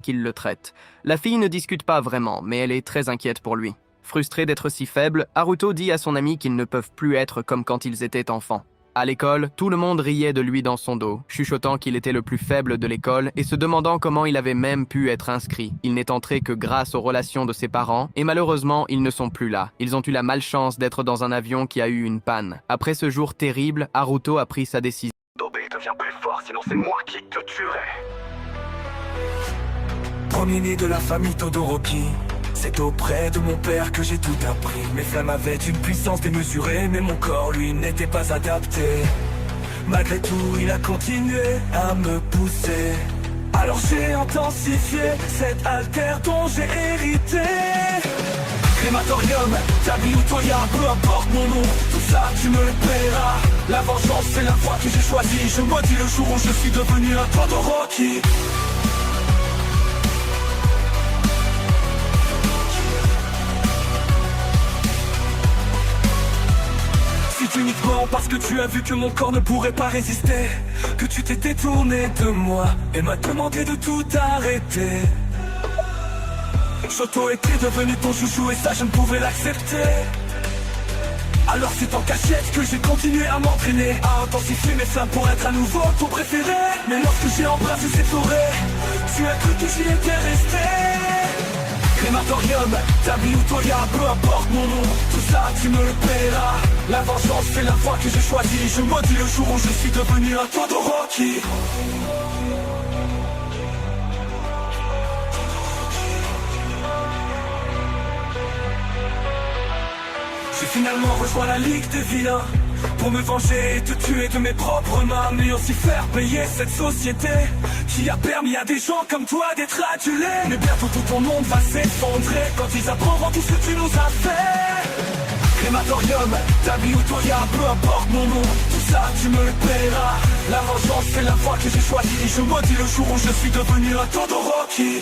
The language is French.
qu'il le traite. La fille ne discute pas vraiment, mais elle est très inquiète pour lui. Frustré d'être si faible, Haruto dit à son ami qu'ils ne peuvent plus être comme quand ils étaient enfants. À l'école, tout le monde riait de lui dans son dos, chuchotant qu'il était le plus faible de l'école et se demandant comment il avait même pu être inscrit. Il n'est entré que grâce aux relations de ses parents et malheureusement, ils ne sont plus là. Ils ont eu la malchance d'être dans un avion qui a eu une panne. Après ce jour terrible, Haruto a pris sa décision. Tobé devient plus fort, sinon c'est moi qui te tuerai. Premier-né de la famille Todoroki, c'est auprès de mon père que j'ai tout appris. Mes flammes avaient une puissance démesurée, mais mon corps, lui, n'était pas adapté. Malgré tout, il a continué à me pousser. Alors j'ai intensifié cette altère dont j'ai hérité. Crématorium, Tabi ou Toya, peu importe mon nom, tout ça tu me le paieras. La vengeance c'est la voie que j'ai choisie. Je maudis le jour où je suis devenu un Todoroki. C'est uniquement parce que tu as vu que mon corps ne pourrait pas résister, que tu t'es détourné de moi et m'as demandé de tout arrêter. Shoto était devenu ton chouchou et ça je ne pouvais l'accepter. Alors c'est en cachette que j'ai continué à m'entraîner, à intensifier mes flammes pour être à nouveau ton préféré. Mais lorsque j'ai embrassé cette forêt, tu as cru que j'y étais resté. Crématorium, Tabi ou Toya, peu importe mon nom, tout ça tu me le paieras. La vengeance c'est la voie que j'ai choisie. Je maudis le jour où je suis devenu un Todoroki. J'ai finalement rejoint la Ligue des vilains pour me venger et te tuer de mes propres mains, mais aussi faire payer cette société qui a permis à des gens comme toi d'être adulés. Mais bientôt tout ton monde va s'effondrer quand ils apprendront tout ce que tu nous as fait. Crématorium, Tabi ou Toya, peu importe mon nom, tout ça tu me le paieras. La vengeance c'est la voie que j'ai choisie. Je maudis le jour où je suis devenu un Todoroki.